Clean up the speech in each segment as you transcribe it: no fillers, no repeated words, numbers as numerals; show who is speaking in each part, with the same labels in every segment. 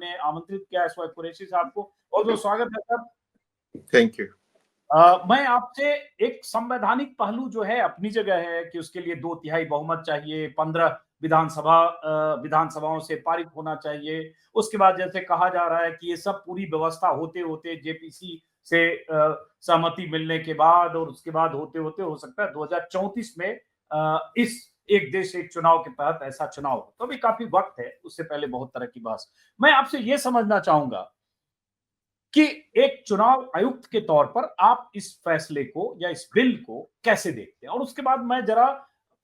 Speaker 1: हमने आमंत्रित किया है एसवाई कुरैशी साहब को। बहुत-बहुत स्वागत है सर।
Speaker 2: Thank you.
Speaker 1: मैं आपसे एक संवैधानिक पहलू जो है अपनी जगह है कि उसके लिए 2/3 बहुमत चाहिए, 15 विधानसभाओं से पारित होना चाहिए। उसके बाद जैसे कहा जा रहा है कि ये सब पूरी व्यवस्था होते-होते जेपीसी से सहमति मिलने के बाद और उसके बाद होते-होते हो सकता है 2034 में इस एक देश एक चुनाव के तहत ऐसा चुनाव हो। तो अभी काफ़ी वक़्त है, उससे पहले बहुत तरह की बहस। मैं आपसे ये समझना चाहूँगा कि एक चुनाव आयुक्त के तौर पर आप इस फैसले को या इस बिल को कैसे देखते हैं? और उसके बाद मैं जरा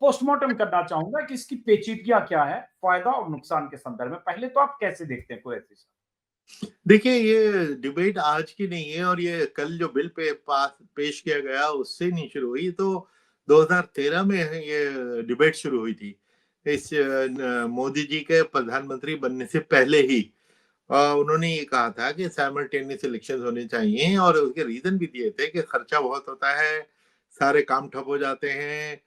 Speaker 1: पोस्टमार्टम करना चाहूंगा कि इसकी पेचीदगियां क्या है, फायदा और नुकसान के संदर्भ में। पहले तो आप कैसे देखते हैं कुरैशी साहब?
Speaker 2: देखिए, ये डिबेट आज की नहीं है और ये कल जो बिल पेश किया गया उससे नहीं शुरू हुई, तो 2013 में ये डिबेट शुरू हुई थी। इस मोदी जी के प्रधानमंत्री बनने से पहले ही उन्होंने ये कहा था कि साइमल्टेनियस इलेक्शन होने चाहिए और उसके रीजन भी दिए थे कि खर्चा बहुत होता है, सारे काम ठप हो जाते हैं।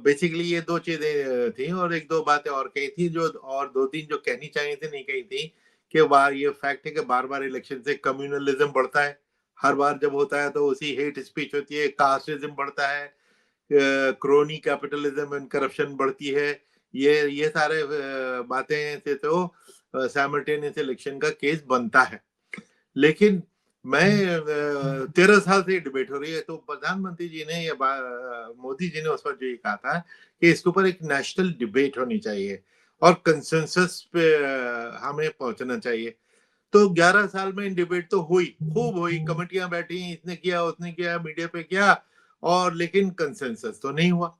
Speaker 2: बेसिकली ये दो चीजें थी और एक दो बातें और कही थी, जो और दो तीन जो कहनी चाहिए थी नहीं कही थी। कि बार ये फैक्ट है कि बार बार इलेक्शन से कम्युनलिज्म बढ़ता है, हर बार जब होता है तो उसी हेट स्पीच होती है, कास्टिज्म बढ़ता है, क्रोनी कैपिटलिज्म एंड करप्शन बढ़ती है। ये सारे बातें से तो साइमल्टेनियस इलेक्शन का केस बनता है। लेकिन मैं 13 साल से डिबेट हो रही है, तो प्रधानमंत्री जी ने या मोदी जी ने उस वक्त ये कहा था कि इसके ऊपर एक नेशनल डिबेट होनी चाहिए और कंसेंसस पे हमें पहुंचना चाहिए। तो 11 साल में डिबेट तो हुई, खूब हुई, कमेटियां बैठी, इसने किया उसने किया, मीडिया पे किया, और लेकिन कंसेंसस तो नहीं हुआ।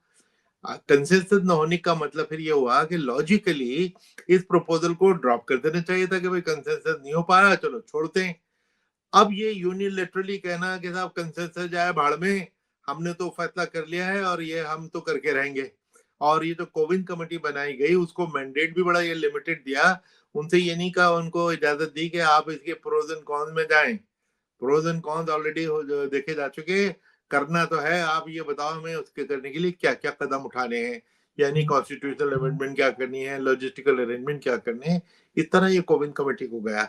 Speaker 2: कंसेंसस न होने का मतलब फिर ये हुआ कि लॉजिकली इस प्रपोजल को ड्रॉप कर देना चाहिए था कि भाई कंसेंसस नहीं हो पाया, चलो छोड़ते हैं। अब ये यूनिलेटरली कहना कि साहब कंसेंसस जाए भाड़ में, हमने तो फैसला कर लिया है और ये हम तो करके रहेंगे। और ये जो कोविंद कमेटी बनाई गई उसको मैंडेट भी बड़ा ये लिमिटेड दिया, उनसे ये नहीं कहा, उनको इजाजत दी कि आप इसके प्रोज एंड कॉन्स में जाएं। प्रोज एंड कॉन्स ऑलरेडी देखे जा चुके, करना तो है, आप ये बताओ हमें उसके करने के लिए क्या क्या कदम उठाने हैं, यानी कॉन्स्टिट्यूशनल अमेंडमेंट क्या करनी है, लॉजिस्टिकल अरेंजमेंट क्या करने हैं। इस तरह ये कोविंद कमेटी को गया।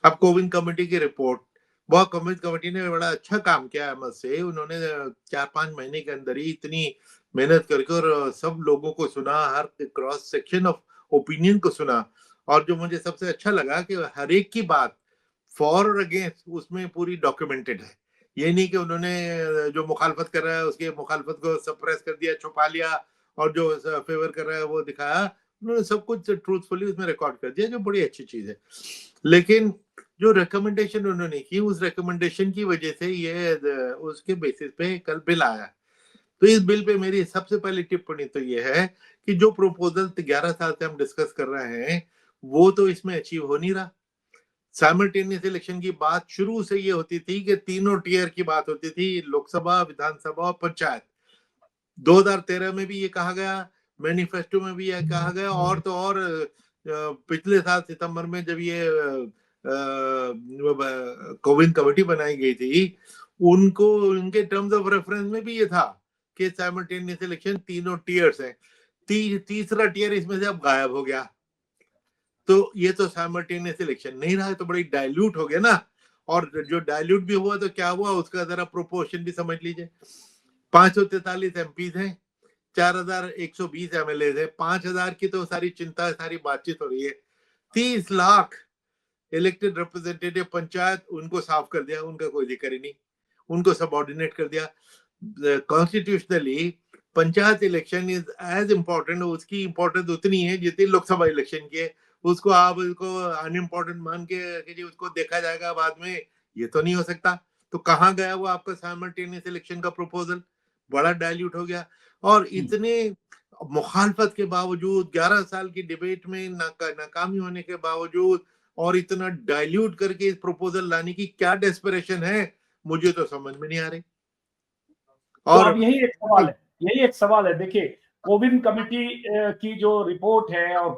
Speaker 2: अब कोविंद कमेटी की रिपोर्ट, बहुत कोविंद कमेटी ने बड़ा अच्छा काम किया है से, उन्होंने 4-5 महीने के अंदर ही इतनी मेहनत करके और सब लोगों को सुना, हर क्रॉस सेक्शन ऑफ ओपिनियन को सुना। और जो मुझे सबसे अच्छा लगा कि हर एक की बात फॉर और अगेंस्ट उसमें पूरी डॉक्यूमेंटेड है। ये नहीं कि उन्होंने जो मुखालफत कर रहा है उसके मुखालफत को सप्रेस कर दिया, छुपा लिया, और जो फेवर कर रहा है वो दिखाया। उन्होंने सब कुछ ट्रूथफुली उसमें रिकॉर्ड कर दिया, जो बड़ी अच्छी चीज है। लेकिन जो रिकमेंडेशन उन्होंने की, उस रिकमेंडेशन की वजह से ये उसके बेसिस पे कल बिल आया। तो इस बिल पे मेरी सबसे पहली टिप्पणी तो ये है कि जो प्रोपोजल 11 साल से हम डिस्कस कर रहे हैं वो तो इसमें अचीव हो नहीं रहा। साइमल्टेनियस इलेक्शन की बात शुरू से ये होती थी कि तीनों टियर की बात होती थी, लोकसभा, विधानसभा और पंचायत। 2013 में भी ये कहा गया, मैनिफेस्टो में भी ये कहा गया, और तो और पिछले साल सितंबर में जब ये कोविंद कमेटी बनाई गई थी, उनको उनके टर्म्स ऑफ रेफरेंस में भी ये था कि साइमल्टेनियस इलेक्शन तीनों टियर्स हैं। तीसरा टियर इसमें से अब गायब हो गया। तो ये तो साइमल्टेनियस इलेक्शन नहीं रहा, तो बड़ी डाइल्यूट हो गया ना। और जो डाइल्यूट भी हुआ तो क्या हुआ, उसका जरा प्रोपोर्शन भी समझ लीजिए। 543 एमपीज हैं, 4120 एमएलए है, 5000 की तो सारी चिंता, सारी बातचीत हो रही है। 30 लाख इलेक्टेड रिप्रेजेंटेटिव पंचायत, उनको साफ कर दिया, उनका कोई जिक्र ही नहीं, उनको सबऑर्डिनेट कर दिया। Constitutionally panchayat election is as important, उसकी इंपॉर्टेंस उतनी है जितनी लोकसभा इलेक्शन की है। उसको आप उसको अनइम्पोर्टेंट मान के जी उसको देखा जाएगा बाद में, ये तो नहीं हो सकता। तो कहाँ गया वो आपका साइमल्टेनियस इलेक्शन का प्रपोजल, बड़ा डाइल्यूट हो गया। और इतने मुखालफत के बावजूद, 11 साल की डिबेट में नाकामी होने के बावजूद, और इतना डाइल्यूट करके इस प्रपोजल लाने की क्या डेस्परेशन है, मुझे तो समझ में नहीं आ रही।
Speaker 1: तो अब यही एक सवाल है। देखिए, कोविंद कमेटी की जो रिपोर्ट है और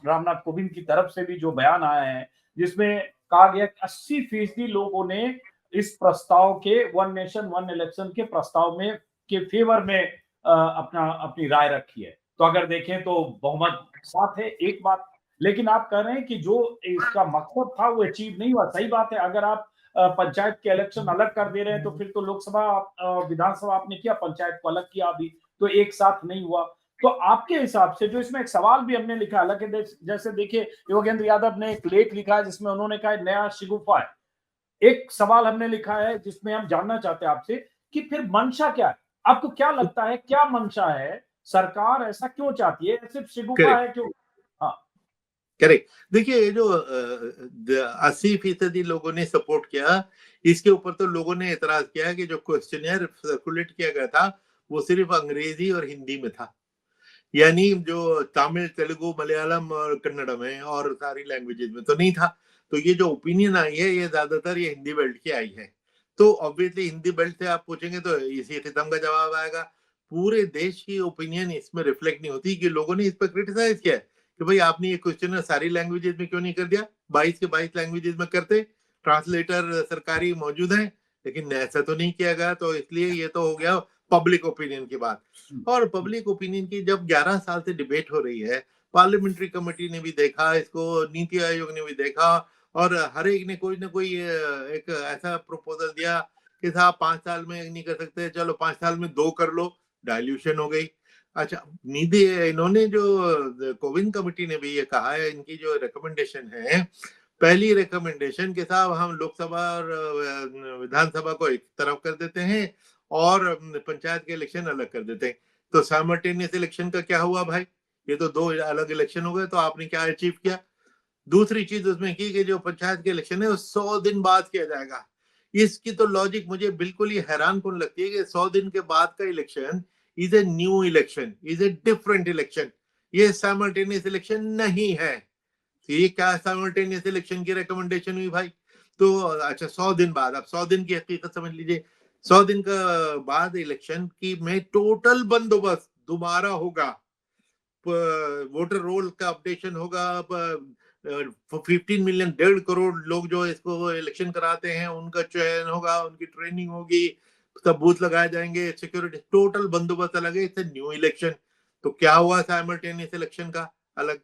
Speaker 1: रामनाथ कोविंद की तरफ से भी जो बयान आया है, जिसमें कहा गया 80% लोगों ने इस प्रस्ताव के वन नेशन वन इलेक्शन के प्रस्ताव में के फेवर में अपनी राय रखी है। तो अगर देखें तो बहुमत साथ है। एक बात लेकिन आप कह रहे हैं कि जो इसका मकसद था वो अचीव नहीं हुआ। सही बात है, अगर आप पंचायत के इलेक्शन अलग कर दे रहे हैं तो फिर तो लोकसभा विधानसभा आपने किया, पंचायत को अलग किया अभी, तो एक साथ नहीं हुआ। तो आपके हिसाब से जो इसमें एक सवाल भी हमने लिखा, हालांकि जैसे देखिए योगेंद्र यादव ने एक लेख लिखा है जिसमें उन्होंने कहा नया शिगुफा है। एक सवाल हमने लिखा है जिसमें हम जानना चाहते हैं आपसे कि फिर मंशा क्या है? आपको क्या लगता है, क्या मंशा है? सरकार ऐसा क्यों चाहती है? सिर्फ शिगुफा
Speaker 2: करेक्ट,
Speaker 1: है क्यों? हाँ,
Speaker 2: करेक्ट। देखिए ये जो 80% लोगों ने सपोर्ट किया, इसके ऊपर तो लोगों ने एतराज किया कि जो क्वेश्चनियर सर्कुलेट किया गया था वो सिर्फ अंग्रेजी और हिंदी में था, यानी जो तमिल, तेलुगु, मलयालम और कन्नड़ में और सारी लैंग्वेजेस में तो नहीं था। तो ये जो ओपिनियन आई है ये ज्यादातर ये हिंदी बेल्ट की आई है। तो ऑब्वियसली हिंदी बेल्ट से आप पूछेंगे तो इसी खिताब का जवाब आएगा। पूरे देश की ओपिनियन इसमें रिफ्लेक्ट नहीं होती कि लोगों ने इस पर क्रिटिसाइज किया है कि भाई आपने ये क्वेश्चन सारी लैंग्वेजेस में क्यों नहीं कर दिया, 22 के 22 लैंग्वेजेस में करते, ट्रांसलेटर सरकारी मौजूद है, लेकिन ऐसा तो नहीं किया गया। तो इसलिए ये तो हो गया पब्लिक ओपिनियन की बात। और पब्लिक ओपिनियन की जब 11 साल से डिबेट हो रही है, पार्लियामेंट्री कमेटी ने भी देखा इसको, नीति आयोग ने भी देखा, और हर एक ने कोई ना कोई एक ऐसा प्रपोजल दिया कि साहब 5 साल में नहीं कर सकते, चलो 5 साल में 2 कर लो, डाइल्यूशन हो गई। अच्छा, नीति इन्होंने जो कोविंद कमेटी ने भी ये कहा है, इनकी जो रिकमेंडेशन है, पहली रिकमेंडेशन के साथ हम लोकसभा और विधानसभा को एक तरफ कर देते हैं और पंचायत के इलेक्शन अलग कर देते हैं। तो साइमल्टेनियस इलेक्शन का क्या हुआ भाई? ये तो 2 अलग इलेक्शन हो गए। तो आपने क्या अचीव किया? दूसरी चीज उसमें की कि जो पंचायत के इलेक्शन है वो 100 दिन बाद किया जाएगा। इसकी तो लॉजिक मुझे बिल्कुल ही हैरान कौन लगती है कि 100 दिन के बाद का election is a new election, is a different election. ये साइमल्टेनियस इलेक्शन नहीं है। ये क्या साइमल्टेनियस इलेक्शन की रिकमेंडेशन हुई भाई? तो अच्छा 100 दिन बाद, अब 100 दिन की हकीकत समझ लीजिए। 100 दिन का बाद इलेक्शन की में टोटल बंदोबस्त दोबारा होगा, वोटर रोल का अपडेशन होगा। 15 मिलियन, 1.5 करोड़ लोग जो इसको इलेक्शन कराते हैं उनका चयन होगा, उनकी ट्रेनिंग होगी, सब बूथ लगाए जाएंगे, सिक्योरिटी, टोटल बंदोबस्त अलग है। It's new election. तो क्या हुआ साइमल्टेनियस इलेक्शन का अलग।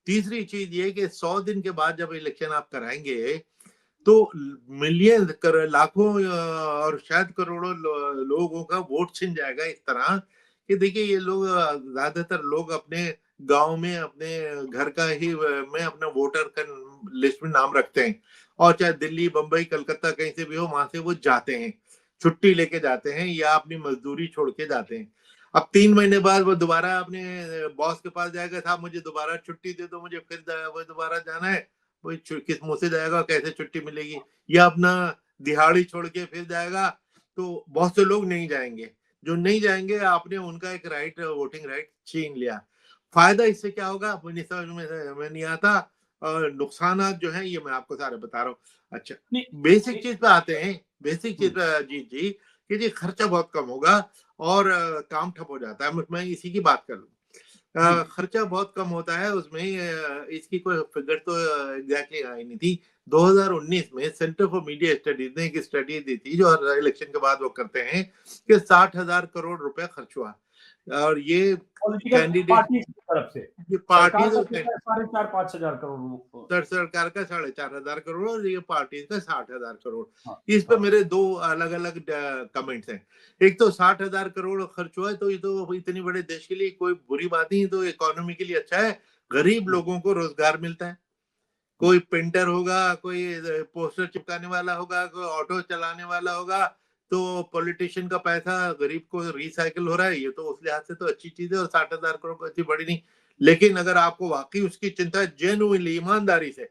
Speaker 2: तीसरी चीज ये कि 100 दिन के बाद जब इलेक्शन आप कराएंगे तो मिलियन लाखों और शायद करोड़ों लोगों का वोट छिन जाएगा इस तरह कि देखिए ये लोग ज्यादातर लोग अपने गांव में अपने घर का ही में अपना वोटर का लिस्ट में नाम रखते हैं, और चाहे दिल्ली, बंबई, कलकत्ता कहीं से भी हो वहां से वो जाते हैं, छुट्टी लेके जाते हैं या अपनी मजदूरी छोड़ के जाते हैं। अब 3 महीने बाद वो दोबारा अपने बॉस के पास जाएगा, साहब मुझे दोबारा छुट्टी दे दो, मुझे फिर वो दोबारा जाना है। वो किस मुंह से जाएगा, कैसे छुट्टी मिलेगी? या अपना दिहाड़ी छोड़ के फिर जाएगा। तो बहुत से लोग नहीं जाएंगे। जो नहीं जाएंगे आपने उनका एक राइट, वोटिंग राइट छीन लिया। फायदा इससे क्या होगा मुझे समझ में नहीं आता, और नुकसान जो है ये मैं आपको सारे बता रहा हूँ। अच्छा,
Speaker 1: नहीं,
Speaker 2: बेसिक चीज पे आते हैं। बेसिक चीज पे जी जी कि जी खर्चा बहुत कम होगा और काम ठप हो जाता है। मैं इसी की बात कर लूँ।
Speaker 1: जी,
Speaker 2: खर्चा बहुत कम होता है उसमें। इसकी कोई फिगर तो एग्जैक्टली आई नहीं थी। 2019 में सेंटर फॉर मीडिया स्टडीज ने एक स्टडी दी थी जो हर इलेक्शन के बाद वो करते हैं कि 60,000 करोड़ रुपए खर्च हुआ। और ये
Speaker 1: पॉलिटिकल
Speaker 2: कैंडिडेट,
Speaker 1: पार्टी की तरफ से।
Speaker 2: ये
Speaker 1: सरकार
Speaker 2: पार्टीज
Speaker 1: का
Speaker 2: और
Speaker 1: कितना है? 4,500 करोड़ रुपए।
Speaker 2: सरकार का 4,500 करोड़ और ये पार्टी का 60,000 करोड़।
Speaker 1: हाँ,
Speaker 2: इस पे
Speaker 1: हाँ,
Speaker 2: मेरे दो अलग अलग कमेंट्स हैं। एक तो 60,000 करोड़ खर्च हुआ है तो ये तो इतनी बड़े देश के लिए कोई बुरी बात नहीं, तो इकोनॉमी के लिए अच्छा है। गरीब
Speaker 1: हुँ,
Speaker 2: लोगों को रोजगार मिलता है।
Speaker 1: हुँ,
Speaker 2: कोई पेंटर होगा, कोई पोस्टर चिपकाने वाला होगा, कोई ऑटो चलाने वाला होगा। तो पॉलिटिशियन का पैसा गरीब को रिसाइकिल हो रहा है, ये तो उस लिहाज से तो अच्छी चीज है। और 60,000 करोड़ को अच्छी बड़ी नहीं। लेकिन अगर आपको वाकई उसकी चिंता है जेन्युइनली, ईमानदारी से,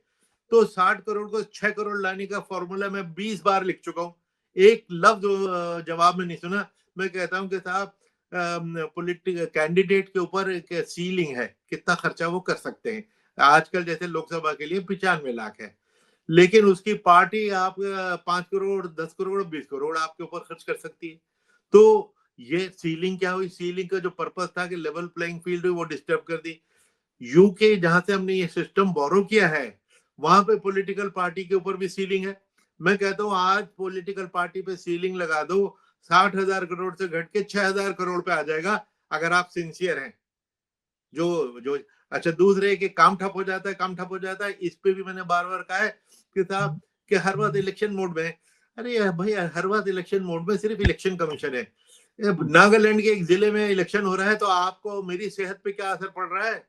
Speaker 2: तो 60 करोड़ को 6 करोड़ लाने का फॉर्मूला मैं 20 बार लिख चुका हूँ। एक लफ्ज जवाब में नहीं सुना। मैं कहता हूँ कि साहब पॉलिटिकल कैंडिडेट के ऊपर एक सीलिंग है, कितना खर्चा वो कर सकते हैं। आजकल जैसे लोकसभा के लिए 95 लाख है, लेकिन उसकी पार्टी आप 5 करोड़, 10 करोड़, 20 करोड़ आपके ऊपर खर्च कर सकती है। तो ये सीलिंग क्या हुई? सीलिंग का जो पर्पस था कि लेवल प्लेइंग फील्ड हुई वो डिस्टर्ब कर दी। यूके जहां से हमने ये सिस्टम बोरो किया है वहां पे पॉलिटिकल पार्टी के ऊपर भी सीलिंग है। मैं कहता हूँ आज पॉलिटिकल पार्टी पे सीलिंग लगा दो, 60,000 करोड़ से घट के 6,000 करोड़ पे आ जाएगा अगर आप सिंसियर हैं। जो जो अच्छा, दूसरे कि काम ठप हो जाता है, काम ठप हो जाता है, इस पे भी मैंने बार बार कहा है कि साहब कि हर बात इलेक्शन मोड में है। अरे भाई, हर बात इलेक्शन मोड में सिर्फ इलेक्शन कमीशन है। नागालैंड के एक जिले में इलेक्शन हो रहा है तो आपको मेरी सेहत पे क्या असर पड़ रहा है?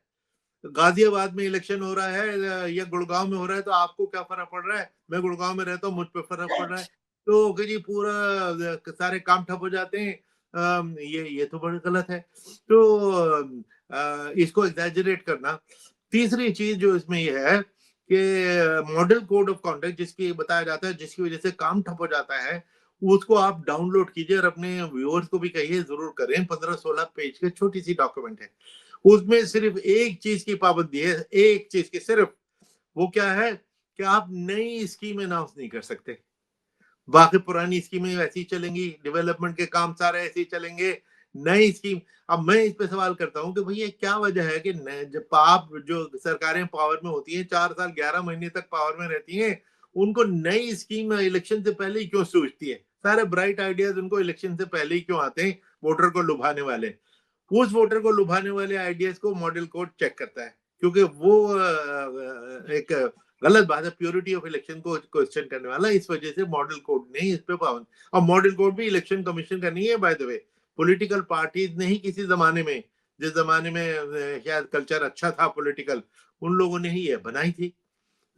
Speaker 2: गाजियाबाद में इलेक्शन हो रहा है या गुड़गांव में हो रहा है तो आपको क्या फर्क पड़ रहा है? मैं गुड़गांव में रहता हूँ, मुझ पे फर्क पड़ रहा है। तो कि जी पूरा सारे काम ठप हो जाते हैं, ये तो बड़ी गलत है। तो इसको एग्जैजरेट करना। तीसरी चीज जो इसमें ये है कि मॉडल कोड ऑफ कॉन्डक्ट जिसकी बताया जाता है, जिसकी वजह से काम ठप हो जाता है, उसको आप डाउनलोड कीजिए और अपने व्यूअर्स को भी कहिए जरूर करें। 15-16 पेज की छोटी सी डॉक्यूमेंट है, उसमें सिर्फ एक चीज की पाबंदी है, एक चीज की सिर्फ। वो क्या है कि आप नई स्कीम अनाउंस नहीं कर सकते। बाकी पुरानी स्कीमें वैसी चलेंगी, डेवलपमेंट के काम सारे ऐसे ही चलेंगे। नई स्कीम, अब मैं इस पे सवाल करता हूँ कि भैया क्या वजह है कि जब आप जो सरकारें पावर में होती हैं 4 साल 11 महीने तक पावर में रहती हैं, उनको नई स्कीम इलेक्शन से पहले ही क्यों सोचती है? सारे ब्राइट आइडियाज उनको इलेक्शन से पहले ही क्यों आते हैं? वोटर को लुभाने वाले। उस वोटर को लुभाने वाले आइडियाज को मॉडल कोड चेक करता है, क्योंकि वो एक गलत बात है, प्योरिटी ऑफ इलेक्शन को क्वेश्चन करने वाला। इस वजह से मॉडल कोड ने इस पे पाबंद। और मॉडल कोड भी इलेक्शन कमीशन का नहीं है by the way, political parties ने ही किसी जमाने में, जिस जमाने में शायद कल्चर अच्छा था पॉलिटिकल, उन लोगों ने ही ये बनाई थी।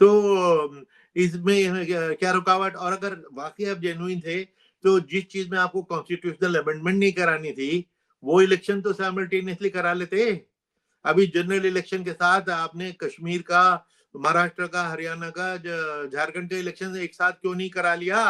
Speaker 2: तो इसमें क्या रुकावट? और अगर वाकई आप जेन्युइन थे तो जिस चीज में आपको कॉन्स्टिट्यूशनल अमेंडमेंट नहीं करानी थी, वो इलेक्शन तो साइमल्टेनियसली करा लेते। अभी जनरल इलेक्शन के साथ आपने कश्मीर का, महाराष्ट्र का, हरियाणा का, झारखंड का इलेक्शन एक साथ क्यों नहीं करा लिया?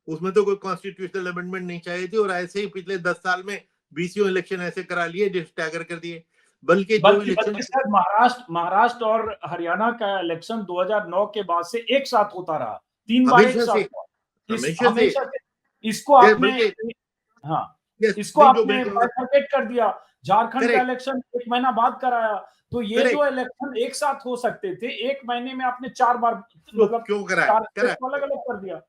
Speaker 2: उसमें तो कोई कॉन्स्टिट्यूशनल अमेंडमेंट नहीं चाहिए थी, और ऐसे ही पिछले 10 साल में 20 इलेक्शन ऐसे करा लिए जो स्टैगर कर दिए। बल्कि जो
Speaker 1: बल्कि
Speaker 2: इलेक्शन
Speaker 1: बल्कि सर महाराष्ट्र और हरियाणा का इलेक्शन 2009 के बाद से एक साथ होता रहा, 3 बार एक
Speaker 2: हमेशा
Speaker 1: साथ
Speaker 2: से,
Speaker 1: हुआ। इस
Speaker 2: हमेशा से,
Speaker 1: हमेशा से इसको आपने,
Speaker 2: बल्कि
Speaker 1: हाँ, इसको
Speaker 2: नहीं जो
Speaker 1: आपने बाइफरकेट कर दिया। झारखंड का
Speaker 2: करेक्ट,
Speaker 1: इलेक्शन 1 महीना बाद कराया, तो ये जो
Speaker 2: करेक्ट,
Speaker 1: इलेक्शन एक साथ हो सकते थे, 1 महीने में आपने 4 बार,
Speaker 2: तो
Speaker 1: मतलब
Speaker 2: क्यों कराया?
Speaker 1: 4 स्टेट
Speaker 2: करा।
Speaker 1: को अलग-अलग कर दिया।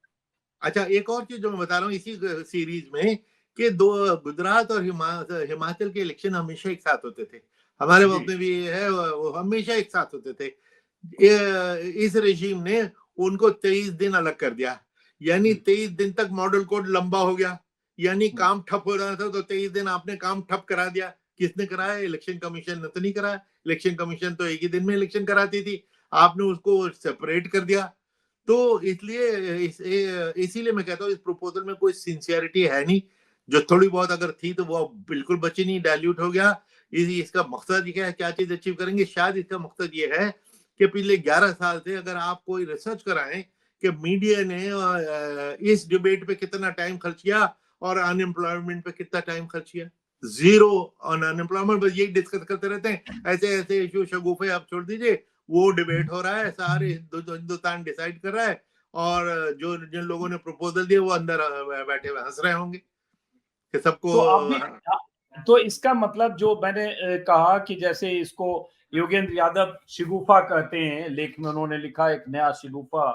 Speaker 2: अच्छा, एक और चीज जो मैं बता रहा हूँ इसी सीरीज में, कि दो गुजरात और हिमाचल के इलेक्शन हमेशा एक साथ होते थे। हमारे
Speaker 1: जी।
Speaker 2: वक्त में भी है, वो हमेशा एक साथ होते थे। इस रेजिम ने उनको 23 दिन अलग कर दिया, यानी 23 दिन तक मॉडल कोड लंबा हो गया। यानी काम ठप हो रहा था तो 23 दिन आपने काम ठप करा दिया। किसने कराया? इलेक्शन कमीशन ने तो नहीं कराया। इलेक्शन कमीशन तो एक ही दिन में इलेक्शन कराती थी, आपने उसको सेपरेट कर दिया। तो इसलिए इसीलिए मैं कहता हूँ इस प्रपोजल में कोई सिंसियरिटी है नहीं। जो थोड़ी बहुत अगर थी तो वो बिल्कुल बची नहीं, डाइल्यूट हो गया। इसका मकसद क्या है, क्या चीज अचीव करेंगे? शायद इसका मकसद ये है कि पिछले 11 साल से अगर आप कोई रिसर्च कराएं कि मीडिया ने इस डिबेट पे कितना टाइम खर्च किया और अनएम्प्लॉयमेंट पे कितना टाइम खर्च किया, जीरो ऑन अनएम्प्लॉयमेंट। बस यही डिस्कस करते रहते हैं, ऐसे ऐसे इशू शगुफे आप छोड़ दीजिए। वो डिबेट हो रहा है, सारे हिंदुस्तान डिसाइड कर रहा है, और जो जिन लोगों ने प्रपोजल दिए वो अंदर बैठे हुए हंस रहे होंगे कि सबको।
Speaker 1: तो अभी तो इसका मतलब जो मैंने कहा कि जैसे इसको योगेंद्र यादव शिगुफा कहते हैं, लेख में उन्होंने लिखा एक नया शिगुफा।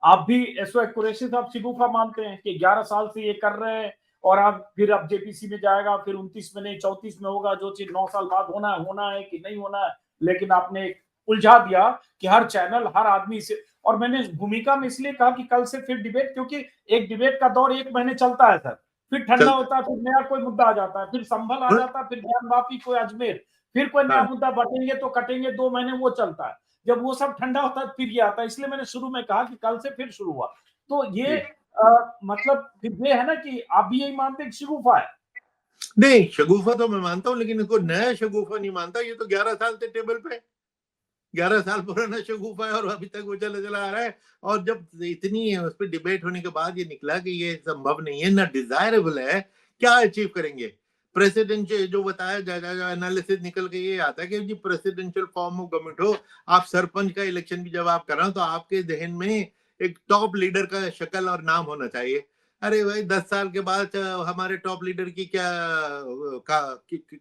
Speaker 1: आप भी एसो एक्यूरेसी से आप शिगुफा मानते हैं कि 11 साल से ये कर रहे हैं, और आप फिर अब जेपीसी में जाएगा, फिर 29 में नहीं 34 में होगा, जो चीज 9 साल बाद होना है कि नहीं होना है। लेकिन आपने उलझा दिया कि हर चैनल, हर आदमी से। और मैंने भूमिका में इसलिए कहा कि कल से फिर डिबेट, क्योंकि एक डिबेट का दौर 1 महीने चलता है सर, फिर ठंडा
Speaker 2: चलता
Speaker 1: होता है, फिर नया कोई मुद्दा आ जाता है, फिर संभल आ
Speaker 2: है।
Speaker 1: जाता है, फिर ज्ञान वापी, कोई अजमेर, फिर कोई नया
Speaker 2: हाँ,
Speaker 1: मुद्दा बटेंगे तो कटेंगे, 2 महीने वो चलता है। जब वो सब ठंडा होता है फिर ये आता है। इसलिए मैंने शुरू में कहा कि कल से फिर शुरू हुआ। तो ये
Speaker 2: जी।
Speaker 1: मतलब फिर ये है ना कि आप भी यही मानते हैं कि शिगुफा है।
Speaker 2: नहीं, शगुफा तो मैं मानता हूँ, लेकिन इसको नया शगुफा नहीं मानता। ये तो 11 साल से टेबल पे, 11 साल पुराना शगुफा है और अभी तक वो चला चला आ रहा है। और जब इतनी उस पर डिबेट होने के बाद ये निकला कि ये संभव नहीं है, ना डिजायरेबल है, क्या अचीव करेंगे? प्रेसिडेंशियल जो बताया जाए, एनालिसिस निकल के ये आता है कि जी प्रेसिडेंशियल फॉर्म ऑफ गवर्नमेंट हो, आप सरपंच का इलेक्शन भी जब आप कर रहे हो तो आपके जहन में एक टॉप लीडर का शक्ल और नाम होना चाहिए। अरे भाई, 10 साल के बाद हमारे टॉप लीडर की क्या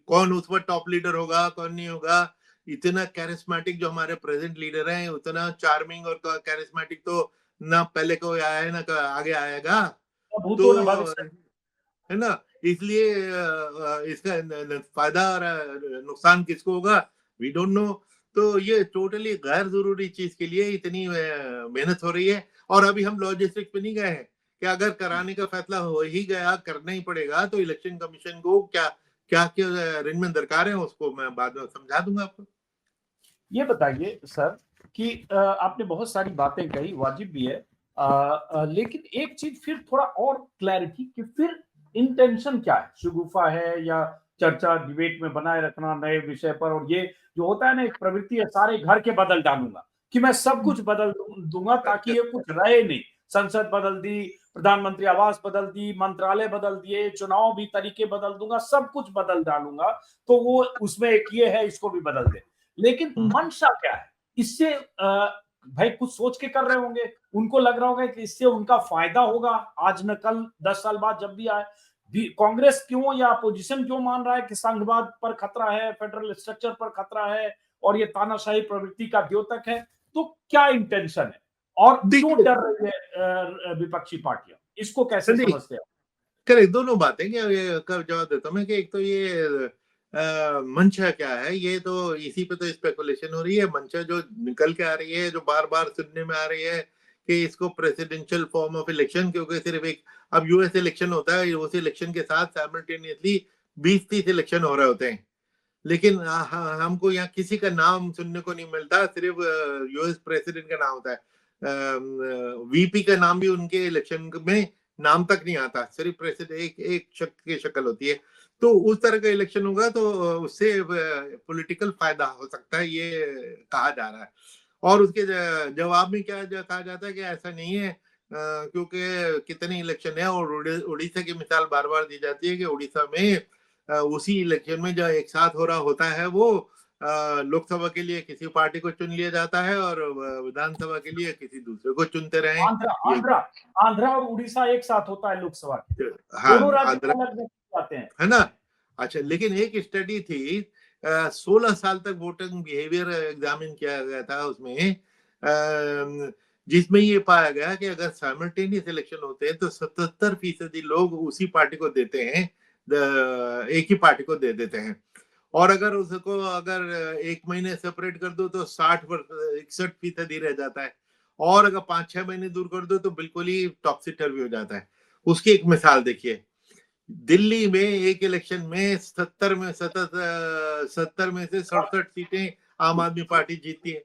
Speaker 2: कौन उस पर टॉप लीडर होगा, कौन नहीं होगा? इतना कैरिस्मेटिक जो हमारे प्रेजेंट लीडर हैं, उतना चार्मिंग और कैरिस्मेटिक तो ना पहले कोई आया है ना आगे आएगा। तो
Speaker 1: भूतों ने भविष्य।
Speaker 2: है ना, इसलिए इसका फायदा और नुकसान किसको होगा, वी डोंट नो। तो ये टोटली गैर जरूरी चीज के लिए इतनी मेहनत हो रही है। और अभी हम लॉजिस्टिक पे नहीं गए हैं कि अगर कराने का फैसला हो ही गया, करना ही पड़ेगा, तो इलेक्शन कमीशन को क्या क्या क्या अरेंजमेंट दरकार है उसको मैं बाद में समझा दूंगा आपको।
Speaker 1: ये बताइए सर कि आपने बहुत सारी बातें कही, वाजिब भी है, लेकिन एक चीज फिर थोड़ा और क्लैरिटी कि फिर इंटेंशन क्या है, शगुफा है या चर्चा डिबेट में बनाए रखना नए विषय पर, और ये जो होता है ना एक प्रवृत्ति है सारे घर के बदल डालूंगा कि मैं सब कुछ बदल दूंगा ताकि ये कुछ रहे नहीं। संसद बदल दी, प्रधानमंत्री आवास बदल दी, मंत्रालय बदल दिए, चुनाव भी तरीके बदल दूंगा, सब कुछ बदल डालूंगा, तो वो उसमें एक ये है, इसको भी बदल दे। लेकिन मंशा क्या है इससे? भाई कुछ सोच के कर रहे होंगे, उनको लग रहा होगा कि इससे उनका फायदा होगा आज न कल, 10 साल बाद जब भी आए। कांग्रेस क्यों या अपोजिशन क्यों मान रहा है कि संघवाद पर खतरा है, फेडरल स्ट्रक्चर पर खतरा है और ये तानाशाही प्रवृत्ति का द्योतक है? तो क्या इंटेंशन है और क्यों
Speaker 2: देखिए,
Speaker 1: डर रही है विपक्षी पार्टियां? इसको कैसे समझते हैं?
Speaker 2: करेक्ट, दोनों बातें क्या ये का जवाब देता हूँ मैं कि एक तो ये मंशा क्या है, ये तो इसी पे तो स्पेकुलेशन हो रही है। मंशा जो निकल के आ रही है, जो बार बार सुनने में आ रही है कि इसको प्रेसिडेंशियल फॉर्म ऑफ इलेक्शन, क्योंकि सिर्फ एक अब यूएस इलेक्शन होता है, उस इलेक्शन के साथ साइमल्टेनियसली 20-30 इलेक्शन हो रहे होते हैं, लेकिन हमको यहाँ किसी का नाम सुनने को नहीं मिलता, सिर्फ यूएस प्रेसिडेंट का नाम होता है। वीपी का नाम भी उनके इलेक्शन में नाम तक नहीं आता, सिर्फ प्रेसिडेंट एक एक शख्स की शक्ल होती है। तो उस तरह का इलेक्शन होगा तो उससे पॉलिटिकल फायदा हो सकता है, ये कहा जा रहा है। और उसके जवाब में क्या कहा जाता है कि ऐसा नहीं है, क्योंकि कितने इलेक्शन है, और उड़ीसा की मिसाल बार बार दी जाती है कि उड़ीसा में उसी इलेक्शन में जो एक साथ हो रहा होता है वो लोकसभा के लिए किसी पार्टी को चुन लिया जाता है और विधानसभा के लिए किसी दूसरे को चुनते रहे।
Speaker 1: आंध्रा
Speaker 2: ये
Speaker 1: आंध्रा आंध्रा और उड़ीसा एक साथ होता है लोकसभा के,
Speaker 2: हाँ,
Speaker 1: दोनों राज्य
Speaker 2: आंध्र
Speaker 1: अलग अलग जाते हैं।
Speaker 2: है ना। अच्छा, लेकिन एक स्टडी थी, 16 साल तक वोटिंग बिहेवियर एग्जामिन किया गया था उसमें, जिसमें ये पाया गया कि अगर साइमल्टेनियस इलेक्शन होते हैं तो 77% लोग उसी पार्टी को देते हैं, एक ही पार्टी को दे देते हैं। और अगर उसको अगर एक महीने सेपरेट कर दो तो 61% ही रह जाता है। और अगर 5-6 महीने दूर कर दो तो बिल्कुल ही टॉक्सी टर्वी हो जाता है। उसकी एक मिसाल देखिए, दिल्ली में एक इलेक्शन में 70 में से 67 सीटें आम आदमी पार्टी जीतती है।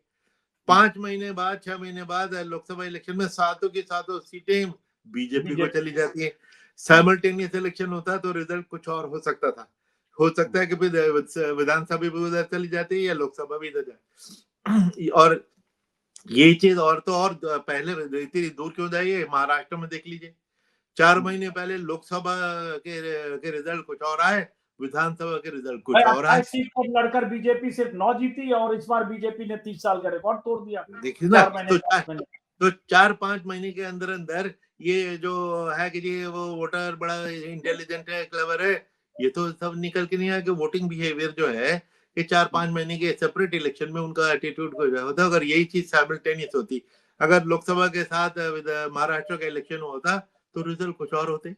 Speaker 2: 5 महीने बाद, 6 महीने बाद लोकसभा इलेक्शन में सातों की सातों सीटें बीजेपी को चली जाती है। साइमल्टेनियस इलेक्शन होता तो रिजल्ट कुछ और हो सकता था। हो सकता है कि विधानसभा भी उधर चली जाती है या लोकसभा भी इधर जाए। और ये चीज और तो और पहले इतनी दूर क्यों जाइए, महाराष्ट्र में देख लीजिए, 4 महीने पहले लोकसभा के रिजल्ट कुछ और आए, विधानसभा के रिजल्ट कुछ और आए।
Speaker 1: 28 सीट पर लड़कर बीजेपी सिर्फ 9 जीती और इस बार बीजेपी ने 30 साल का रिकॉर्ड तोड़ दिया।
Speaker 2: देखिए ना,
Speaker 1: 4 महीने, 5 महीने।
Speaker 2: तो 4-5 महीने के अंदर अंदर ये जो है कि ये वो वोटर बड़ा इंटेलिजेंट है, क्लेवर है, ये तो सब निकल के नहीं आया कि वोटिंग बिहेवियर जो है ये 4-5 महीने के सेपरेट इलेक्शन में उनका एटीट्यूड को जो होता। अगर यही चीज साइमल्टेनियस होती, अगर लोकसभा के साथ महाराष्ट्र का इलेक्शन होता तो रिजल्ट कुछ और होते।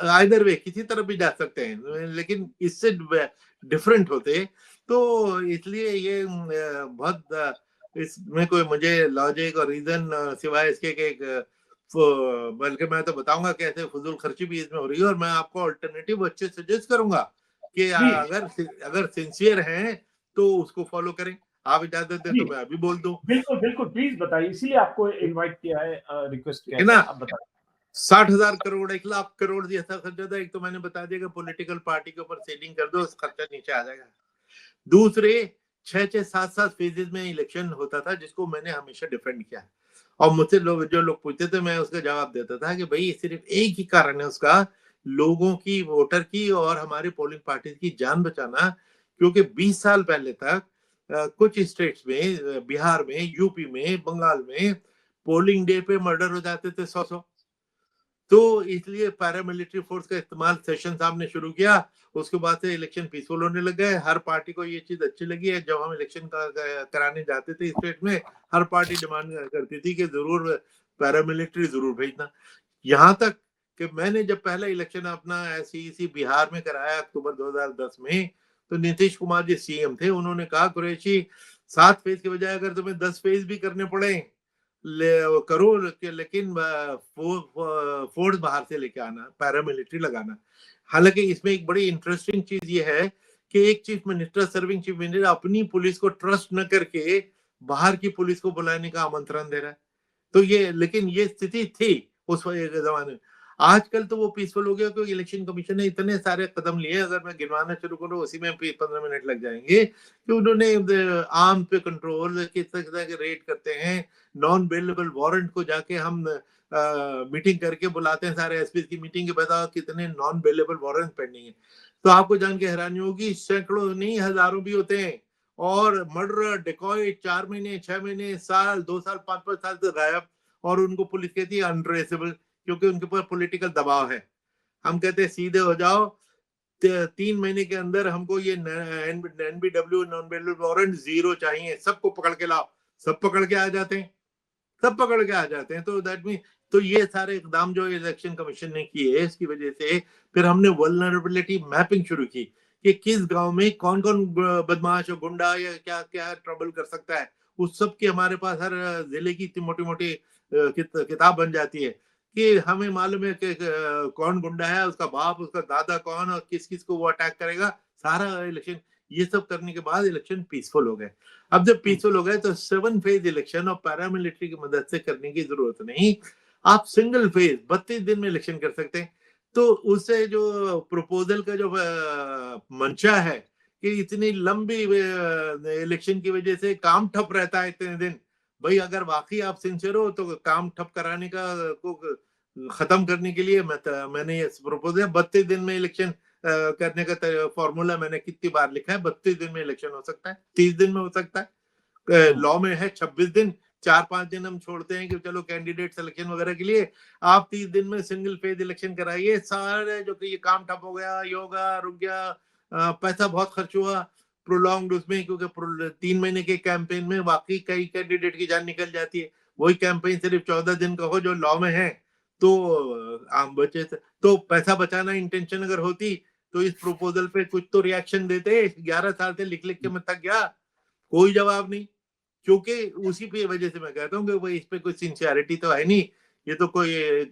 Speaker 2: आइदर वे किसी तरफ भी जा सकते हैं, लेकिन इससे डिफरेंट होते। तो इसलिए ये बहुत इसमें कोई मुझे लॉजिक और रीजन सिवाय इसके कि एक बल्कि मैं तो बताऊंगा कैसे फजूल खर्ची भी इसमें हो रही है, और मैं आपको अल्टरनेटिव अच्छे सजेस्ट करूंगा कि
Speaker 1: प्लीज
Speaker 2: अगर सिंसियर हैं तो उसको फॉलो करें। आप इजाजत दें
Speaker 1: जी,
Speaker 2: तो मैं अभी बोल दूं।
Speaker 1: बिल्कुल बिल्कुल, प्लीज बताइए, इसीलिए आपको इनवाइट किया है, रिक्वेस्ट
Speaker 2: ठीक
Speaker 1: किया
Speaker 2: है
Speaker 1: है,
Speaker 2: ना,
Speaker 1: आप बताइए।
Speaker 2: 60,000 करोड़, 1 लाख करोड़ जैसा खर्चा था। एक तो मैंने बता दिया कि पॉलिटिकल पार्टी के ऊपर सेलिंग कर दो, खर्चा नीचे आ जाएगा। दूसरे 6-6, 7-7 फेजेस में इलेक्शन होता था, जिसको मैंने हमेशा डिफेंड किया। और मुझसे जो लोग पूछते थे मैं उसका जवाब देता था कि भाई सिर्फ एक ही कारण है उसका, लोगों की, वोटर की और हमारी पोलिंग पार्टी की जान बचाना। क्योंकि 20 साल पहले तक कुछ स्टेट्स में, बिहार में, यूपी में, बंगाल में पोलिंग डे पे मर्डर हो जाते थे 100-100। तो इसलिए पैरामिलिट्री फोर्स का इस्तेमाल सेशन साहब ने शुरू किया। उसके बाद से इलेक्शन पीसफुल होने लग गए। हर पार्टी को ये चीज अच्छी लगी है। जब हम इलेक्शन कराने जाते थे स्टेट में, हर पार्टी डिमांड करती थी कि जरूर पैरामिलिट्री जरूर भेजना। यहाँ तक कि मैंने जब पहला इलेक्शन अपना ऐसी इसी बिहार में कराया अक्टूबर 2010 में, तो नीतीश कुमार जी सीएम थे। उन्होंने कहा, कुरैशी 7 फेज के बजाय अगर तुम्हें 10 फेज भी करने पड़े करो, लेकिन फोर्स बाहर से लेके आना, पैरामिलिट्री लगाना। हालांकि इसमें एक बड़ी इंटरेस्टिंग चीज ये है कि एक chief minister, serving chief minister अपनी पुलिस को ट्रस्ट न करके बाहर की पुलिस को बुलाने का आमंत्रण दे रहा है। तो ये, लेकिन ये स्थिति थी उस जमाने में। आजकल तो वो पीसफुल हो गया क्योंकि इलेक्शन कमीशन ने इतने सारे कदम लिए, अगर मैं गिनवाना शुरू करूं उसी में 15 मिनट लग जाएंगे, कि उन्होंने आर्म पे कंट्रोल, किस तरह के रेड करते हैं, नॉन बेलेबल वारंट को जाके हम मीटिंग करके बुलाते हैं, सारे एसपी की मीटिंग के बताओ कितने नॉन बेलेबल वारंट पेंडिंग है। तो आपको जान के हैरानी होगी, सैकड़ों नहीं हजारों भी होते हैं। और मर्डर, डिकॉइट 4 महीने, 6 महीने, साल, 2 साल, 5-5 साल से गायब, और उनको पुलिस कहती है अनट्रेसेबल, क्योंकि उनके ऊपर पॉलिटिकल दबाव है। हम कहते हैं सीधे हो जाओ, 3 महीने के अंदर हमको ये NBW, non bailable warrant zero चाहिए, सबको पकड़ के लाओ। सब पकड़ के आ जाते हैं, सब पकड़ के आ जाते हैं। तो दैट मीन, तो ये सारे इकदाम जो इलेक्शन कमीशन ने किए, इसकी वजह से फिर हमने वल्नरेबिलिटी मैपिंग शुरू की कि किस गांव में कौन कौन बदमाश और गुंडा या क्या क्या ट्रबल कर सकता है। उस सब की हमारे पास हर जिले की मोटी मोटी किताब बन जाती है कि हमें मालूम है कि कौन गुंडा है, उसका बाप, उसका दादा कौन, और किस किस को वो अटैक करेगा। सारा इलेक्शन, ये सब करने के बाद इलेक्शन पीसफुल हो गए। अब जब पीसफुल हो गए तो 7 फेज इलेक्शन और पैरामिलिट्री की मदद से करने की जरूरत नहीं, आप सिंगल फेज 32 दिन में इलेक्शन कर सकते हैं। तो उससे जो प्रपोजल का जो मंशा है कि इतनी लंबी इलेक्शन की वजह से काम ठप रहता है इतने दिन, भाई अगर वाकई आप सिंसियर हो तो काम ठप कराने का को खत्म करने के लिए मैंने ये प्रपोजल 32 दिन में इलेक्शन करने का फॉर्मूला मैंने कितनी बार लिखा है। 32 दिन में इलेक्शन हो सकता है, 30 दिन में हो सकता है, लॉ में है 26 दिन, 4-5 दिन हम छोड़ते हैं कि चलो कैंडिडेट सिलेक्शन वगैरह के लिए। आप 30 दिन में सिंगल फेज इलेक्शन कराइए, सारे जो कि ये काम ठप हो गया, योगा रुक गया, पैसा बहुत खर्च हुआ प्रोलॉन्ग्ड उसमें, क्योंकि 3 महीने के कैंपेन में वाकई कई कैंडिडेट की जान निकल जाती है। वही कैंपेन सिर्फ 14 दिन का हो जो लॉ में है, तो आम बचे तो पैसा बचाना इंटेंशन अगर होती तो इस प्रपोजल पे कुछ तो रिएक्शन देते। 11 साल से लिख लिख के मैं थक गया, कोई जवाब नहीं। क्योंकि उसी पे वजह से मैं कहता हूँ कि भाई इस पे कोई सिंसियरिटी तो है नहीं, ये तो कोई एक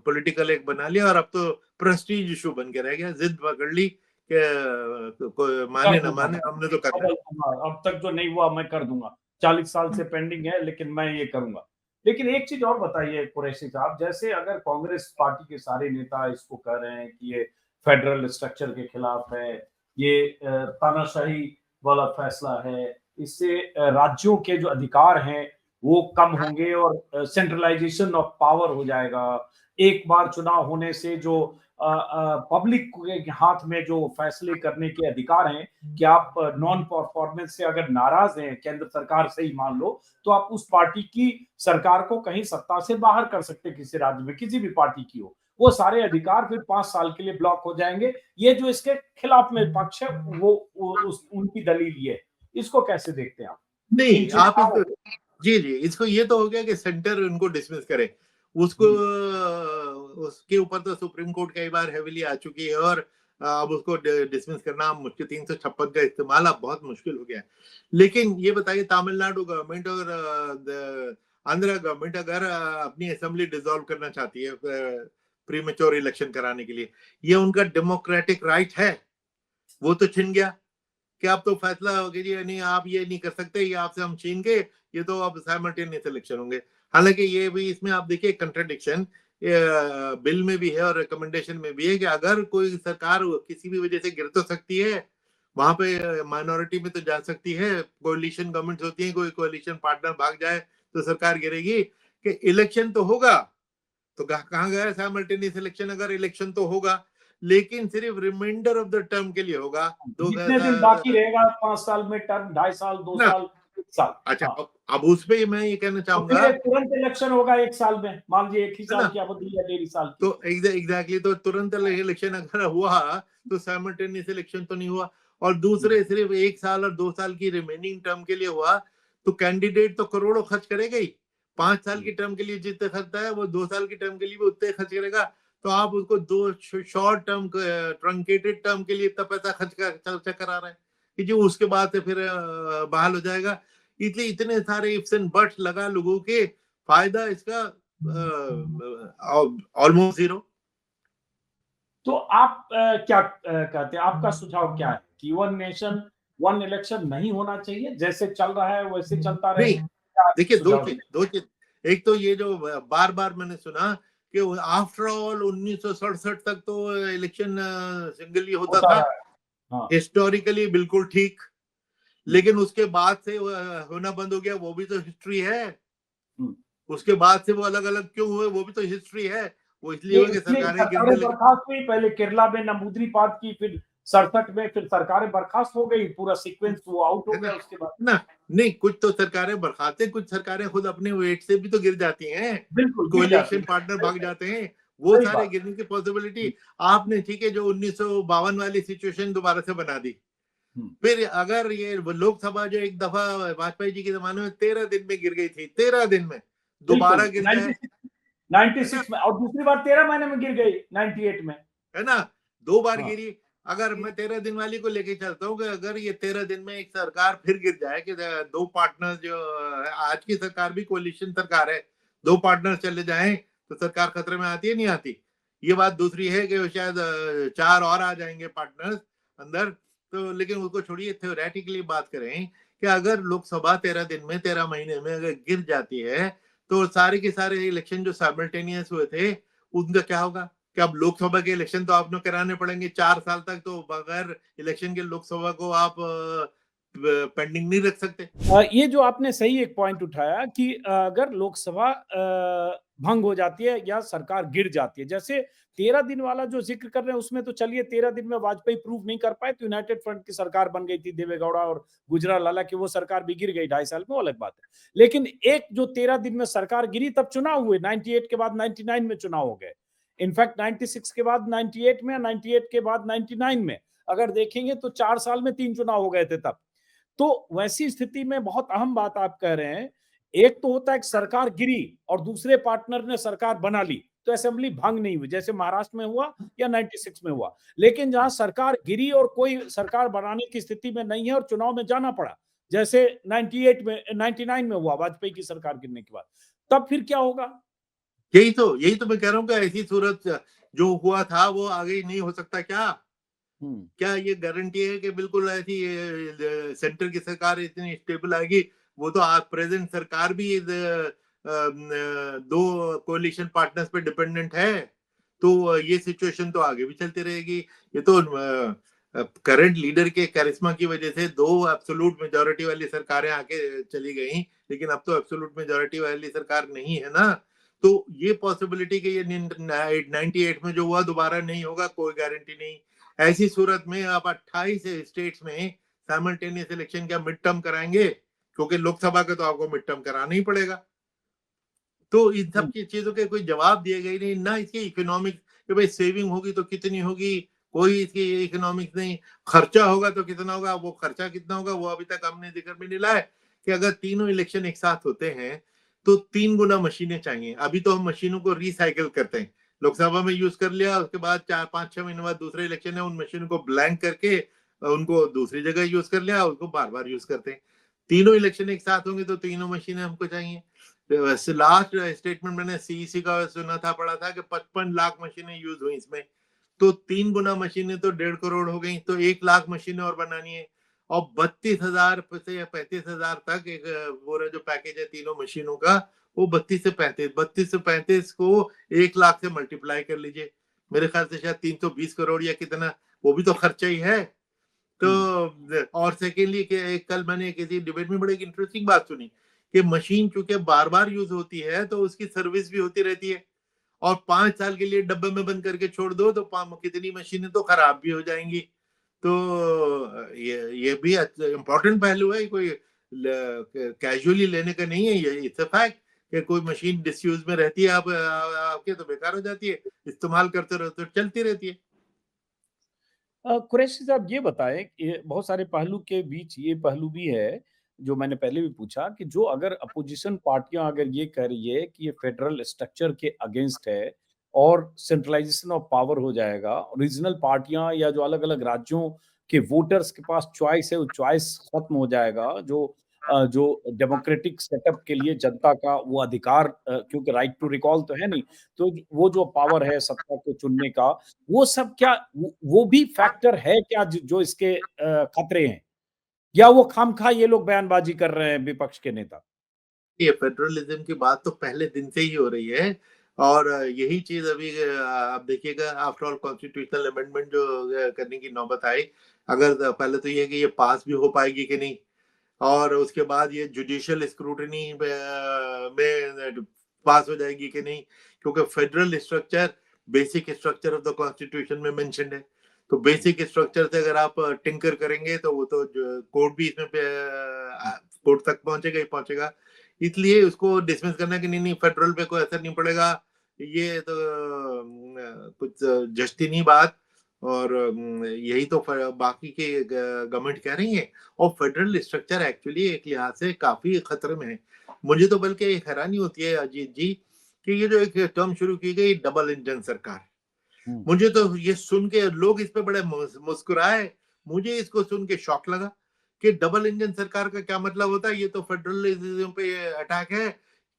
Speaker 2: पॉलिटिकल एक बना लिया, और अब तो प्रेस्टीज इशू बन के रह गया। जिद पकड़ ली कि कोई माने ना माने, हमने तो करना है।
Speaker 1: अब तक जो नहीं हुआ मैं कर दूंगा, 40 साल से पेंडिंग है लेकिन मैं ये करूंगा। लेकिन एक चीज और बताइए कुरैशी साहब, जैसे अगर कांग्रेस पार्टी के सारे नेता इसको कह रहे हैं कि ये फेडरल स्ट्रक्चर के खिलाफ है, ये तानाशाही वाला फैसला है, इससे राज्यों के जो अधिकार हैं वो कम होंगे और सेंट्रलाइजेशन ऑफ पावर हो जाएगा। एक बार चुनाव होने से जो पब्लिक के हाथ में जो फैसले करने के अधिकार हैं, कि आप नॉन परफॉर्मेंस से अगर नाराज हैं केंद्र सरकार से ही मान लो, तो आप उस पार्टी की सरकार को कहीं सत्ता से बाहर कर सकते हैं, किसी राज्य में किसी भी पार्टी की हो। वो सारे अधिकार फिर 5 साल के लिए ब्लॉक हो जाएंगे। ये जो इसके खिलाफ में पक्ष है वो उनकी दलील ये है। इसको कैसे देखते हैं आप? इन
Speaker 2: नहीं, आप
Speaker 1: चिंताओं
Speaker 2: इसको, जी जी, इसको ये तो हो गया कि सेंटर उनको डिसमिस करे, उसको उसके ऊपर तो सुप्रीम कोर्ट कई बार हेविली आ चुकी है, और अब उसको डिसमिस करना मुश्किल, 356 का इस्तेमाल अब बहुत मुश्किल हो गया है। लेकिन ये बताइए, तमिलनाडु गवर्नमेंट और आंध्र गवर्नमेंट अगर अपनी असेंबली डिसॉल्व करना चाहती है प्रीमेच्योर इलेक्शन कराने के लिए, ये उनका डेमोक्रेटिक राइट है। वो तो छिन गया कि आप तो फैसला हो गया जी, नहीं आप ये नहीं कर सकते, ये आपसे हम छीन के, ये तो अब साइमल्टेनियस इलेक्शन होंगे। हालांकि ये भी, इसमें आप देखिए कंट्राडिक्शन बिल में भी है और रिकमेंडेशन में भी है कि अगर कोई सरकार किसी भी वजह से गिर तो सकती है, वहां पे माइनॉरिटी में तो जा सकती है, कोalition गवर्नमेंट होती है, कोई कोalition पार्टनर भाग जाए तो सरकार गिरेगी, कि इलेक्शन तो होगा। तो कहाँ गया साइमल्टेनियस इलेक्शन? अगर इलेक्शन तो होगा, लेकिन सिर्फ रिमाइंडर ऑफ द टर्म के लिए होगा। दो
Speaker 1: जितने दिन बाकी रहेगा 5 साल में टर्म, 2.5 साल, 2
Speaker 2: ना,
Speaker 1: साल, 1 साल।
Speaker 2: अच्छा,
Speaker 1: हाँ,
Speaker 2: अब उसपे मैं ये कहना
Speaker 1: तो फिर
Speaker 2: चाहूंगा,
Speaker 1: एक तुरंत इलेक्शन होगा 1 साल में, मान लीजिए 1 ही
Speaker 2: है
Speaker 1: साल
Speaker 2: ना,
Speaker 1: की अवधि या 1.5 साल की।
Speaker 2: तो एग्जैक्टली, तो तुरंत इलेक्शन अगर हुआ तो साइमल्टेनियस इलेक्शन तो नहीं हुआ, और दूसरे सिर्फ 1 साल और 2 साल की रिमेनिंग टर्म के लिए हुआ, तो कैंडिडेट तो करोड़ों खर्च करेगा ही। 5 साल की टर्म के लिए जितने खर्चता है वो 2 साल की टर्म के लिए भी उतने खर्च करेगा। तो आप उसको 2 शॉर्ट टर्म, ट्रंकेटेड टर्म के लिए इतना पैसा खर्च करा रहे हैं कि जो उसके बाद से फिर बहाल हो जाएगा। इसलिए इतने सारे इफ्स एंड बट्स लगा लोगों के, फायदा इसका ऑलमोस्ट जीरो।
Speaker 1: तो आप क्या कहते हैं, आपका सुझाव क्या है कि वन नेशन वन इलेक्शन नहीं होना चाहिए, जैसे चल रहा है वैसे चलता रहे?
Speaker 2: नहीं,
Speaker 1: क्या
Speaker 2: देखिए
Speaker 1: सुझाव दें?
Speaker 2: दो चीज, एक तो ये जो बार बार मैंने सुना कि आफ्टर ऑल 1967 तक तो इलेक्शन सिंगली होता
Speaker 1: होता
Speaker 2: था,
Speaker 1: रहा है। हाँ।
Speaker 2: हिस्टोरिकली बिल्कुल ठीक, लेकिन उसके बाद से होना बंद हो गया, वो भी तो हिस्ट्री है।
Speaker 1: हम्म।
Speaker 2: उसके बाद से वो अलग अलग क्यों हुए, वो भी तो हिस्ट्री है। वो इसलिए
Speaker 1: ये
Speaker 2: हुए कि
Speaker 1: इसलिए
Speaker 2: सरकारें गिरने
Speaker 1: सरकारें
Speaker 2: लगी।
Speaker 1: बर्खास्त हुई, पहले केरला में नमूद्रीपात की, फिर 67 में, फिर सरकारें बर्खास्त हो गई, पूरा सीक्वेंस वो आउट हो
Speaker 2: है
Speaker 1: गया उसके बाद।
Speaker 2: ना? नहीं, कुछ तो सरकारें बरखाते, कुछ सरकारें खुद अपने वेट से भी तो गिर जाती हैं,
Speaker 1: बिल्कुल गिर जाती
Speaker 2: कोalition
Speaker 1: है।
Speaker 2: पार्टनर
Speaker 1: सही
Speaker 2: भाग
Speaker 1: है,
Speaker 2: जाते हैं, वो
Speaker 1: सही
Speaker 2: सारे
Speaker 1: बात।
Speaker 2: गिरने की पॉसिबिलिटी आपने, ठीक है, जो 1952 वाली सिचुएशन दोबारा से बना दी।
Speaker 1: हम्म,
Speaker 2: फिर अगर ये लोकसभा जो एक दफा वाजपेयी जी के जमाने में 13 दिन में गिर गई थी, 13 दिन में
Speaker 1: बिल्कुल
Speaker 2: दोबारा गिर जाए,
Speaker 1: 96
Speaker 2: है ना?
Speaker 1: 96 में, और दूसरी बार 13 महीने में गिर गई 98 में।
Speaker 2: है ना? 2 बार
Speaker 1: हाँ।
Speaker 2: गिरी। अगर मैं 13 दिन वाली को लेके चलता हूँ कि अगर ये 13 दिन में एक सरकार फिर गिर जाए कि दो पार्टनर जो आज की सरकार भी कोलिशन सरकार है, दो पार्टनर चले जाएं तो सरकार खतरे में आती है, नहीं आती? ये बात दूसरी है कि शायद 4 और आ जाएंगे पार्टनर्स अंदर। तो लेकिन उसको छोड़िए, थ्योरेटिकली बात करें कि अगर लोकसभा 13 दिन में, 13 महीने में अगर गिर जाती है, तो सारे के सारे इलेक्शन जो साइमल्टेनियस हुए थे उनका क्या होगा? कि अब लोकसभा के इलेक्शन तो आपने कराने पड़ेंगे 4 साल तक, तो बगैर इलेक्शन के लोकसभा को आप पेंडिंग नहीं रख सकते।
Speaker 1: ये जो आपने सही एक पॉइंट उठाया कि अगर लोकसभा भंग हो जाती है या सरकार गिर जाती है, जैसे 13 दिन वाला जो जिक्र कर रहे हैं उसमें तो चलिए 13 दिन में वाजपेयी प्रूव नहीं कर पाए तो यूनाइटेड फ्रंट की सरकार बन गई थी, देवेगौड़ा और गुजरावाला की, वो सरकार भी गिर गई 2.5 साल में, वो अलग बात है। लेकिन एक जो 13 दिन में सरकार गिरी, तब चुनाव हुए, 98 के बाद 99 में चुनाव हो गए, इनफैक्ट 96 के बाद 98 में, 98 के बाद 99 में, अगर देखेंगे तो 4 साल में 3 चुनाव हो गए थे तब। तो वैसी स्थिति में बहुत अहम बात आप कह रहे हैं, एक तो होता है कि सरकार गिरी और दूसरे पार्टनर ने सरकार बना ली, तो असेंबली भंग नहीं हुई, जैसे महाराष्ट्र में हुआ या 96 में हुआ। लेकिन जहां सरकार गिरी और कोई सरकार बनाने की स्थिति में नहीं है और चुनाव में जाना पड़ा, जैसे 98 में, 99 में हुआ वाजपेयी की सरकार गिरने के बाद, तब फिर क्या होगा?
Speaker 2: यही तो मैं कह रहा हूँ कि ऐसी सूरत जो हुआ था वो आगे नहीं हो सकता क्या? क्या ये गारंटी है कि बिल्कुल ऐसी सेंटर की सरकार इतनी स्टेबल आएगी? वो तो आज प्रेजेंट सरकार भी दो कोलिशन पार्टनर्स पे डिपेंडेंट है, तो ये सिचुएशन तो आगे भी चलती रहेगी। ये तो करंट लीडर के कैरिस्मा की वजह से दो एब्सोल्यूट मेजोरिटी वाली सरकारें आके चली गई, लेकिन अब तो एब्सोल्यूट मेजोरिटी वाली सरकार नहीं है ना। तो ये पॉसिबिलिटी कि ये 98 में जो हुआ दोबारा नहीं होगा, कोई गारंटी नहीं। ऐसी सूरत में आप 28 स्टेट्स में साइमल्टेनियस इलेक्शन क्या मिड टर्म कराएंगे? क्योंकि लोकसभा का तो आपको मिड टर्म कराना ही पड़ेगा। तो इन सब की चीजों के कोई जवाब दिए गए नहीं, ना इसकी इकोनॉमिक कि भाई सेविंग होगी तो कितनी होगी, कोई इसकी इकोनॉमिक्स नहीं। खर्चा होगा तो कितना होगा, वो खर्चा कितना होगा वो अभी तक हमने जिक्र में नहीं लाया कि अगर तीनों इलेक्शन एक साथ होते हैं तो 3 गुना मशीनें चाहिए। अभी तो हम मशीनों को रिसाइकिल करते हैं, लोकसभा में यूज कर लिया, उसके बाद 4-5-6 महीने बाद दूसरे इलेक्शन है, उन मशीनों को ब्लैंक करके उनको दूसरी जगह यूज कर लिया, उसको बार बार यूज करते हैं। तीनों इलेक्शन एक साथ होंगे तो तीनों मशीनें हमको चाहिए। लास्ट स्टेटमेंट मैंने सीईसी का सुना था, पढ़ा था कि 55 लाख मशीनें यूज हुई इसमें, तो 3 गुना मशीनें तो 1.5 करोड़ हो गई, तो 1 लाख मशीनें और बनानी है। और 32,000 से या 35,000 तक एक वो जो पैकेज है तीनों मशीनों का, वो 32 से 35 को 1 लाख से मल्टीप्लाई कर लीजिए, मेरे ख्याल से शायद 320 करोड़ या कितना, वो भी तो खर्चा ही है। तो और सेकेंडली कल मैंने किसी डिबेट में बड़ी इंटरेस्टिंग बात सुनी कि मशीन चूंकि बार बार यूज होती है तो उसकी सर्विस भी होती रहती है, और 5 साल के लिए डब्बे में बंद करके छोड़ दो तो कितनी मशीनें तो खराब भी हो जाएंगी। तो ये भी इम्पोर्टेंट पहलू है, कोई कैजुअली लेने का नहीं है, ये इट्स अ फैक्ट कि कोई मशीन डिसयूज में रहती है आपके तो बेकार हो जाती है, इस्तेमाल करते रहो तो चलती रहती है।
Speaker 1: कुरैशी साहब ये बताएं कि बहुत सारे पहलू के बीच ये पहलू भी है, जो मैंने पहले भी पूछा, कि जो अगर अपोजिशन पार्टियां अगर ये कह रही है कि ये फेडरल स्ट्रक्चर के अगेंस्ट है और सेंट्रलाइजेशन ऑफ पावर हो जाएगा, रीजनल पार्टियां या जो अलग अलग राज्यों के वोटर्स के पास चॉइस है वो चॉइस खत्म हो जाएगा, जो जो डेमोक्रेटिक सेटअप के लिए जनता का वो अधिकार, क्योंकि राइट टू रिकॉल तो है नहीं, तो वो जो पावर है सत्ता को चुनने का, वो सब क्या वो भी फैक्टर है क्या जो इसके खतरे हैं? या वो खामखा ये लोग बयानबाजी कर रहे हैं विपक्ष के नेता?
Speaker 2: ये फेडरलिज्म की बात तो पहले दिन से ही हो रही है और यही चीज अभी आप देखिएगा आफ्टर ऑल कॉन्स्टिट्यूशनल अमेंडमेंट जो करने की नौबत आई, अगर पहले तो ये कि ये पास भी हो पाएगी कि नहीं, और उसके बाद ये जुडिशियल स्क्रूटनी में पास हो जाएगी कि नहीं, क्योंकि federal structure basic structure of the constitution में मेंशन्ड है। तो बेसिक स्ट्रक्चर से अगर आप टिंकर करेंगे तो वो तो कोर्ट भी इसमें कोर्ट तक पहुंचेगा ही पहुंचेगा। इसलिए उसको डिसमिस करना कि नहीं नहीं फेडरल पे कोई असर नहीं पड़ेगा, ये तो कुछ जस्ती नहीं बात। और यही तो बाकी के गवर्नमेंट कह रही है। और फेडरल स्ट्रक्चर एक्चुअली एक लिहाज से काफी खतरे में है। मुझे तो बल्कि हैरानी होती है अजीत जी कि ये जो एक टर्म शुरू की गई डबल इंजन सरकार, मुझे तो ये सुन के लोग इस पे बड़े मुस्कुराए, मुझे इसको सुन के शौक लगा कि डबल इंजन सरकार का क्या मतलब होता है। ये तो फेडरलिज्म पे अटैक है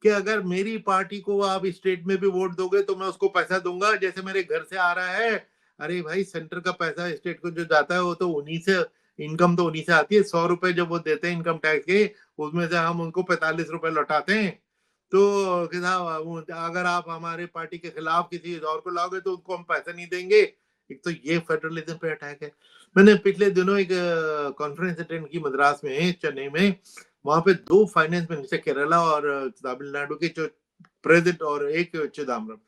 Speaker 2: कि अगर मेरी पार्टी को आप स्टेट में भी वोट दोगे तो मैं उसको पैसा दूंगा जैसे मेरे घर से आ रहा है। अरे भाई सेंटर का पैसा स्टेट को जो जाता है वो तो उन्हीं से, इनकम तो उन्हीं से आती है। 100 रुपए जब वो देते हैं इनकम टैक्स के, उसमें से हम उनको 45 रुपए लौटाते हैं। तो साहब अगर आप हमारे पार्टी के खिलाफ किसी और को लाओगे तो उनको हम पैसा नहीं देंगे। एक तो ये फेडरलिज्म पे अटैक है। मैंने पिछले दिनों एक कॉन्फ्रेंस अटेंड की मद्रास में, चेन्नई में। वहां पे दो फाइनेंस मिनिस्टर केरला और तमिलनाडु के जो प्रेसिडेंट और एक चिदम्बरम,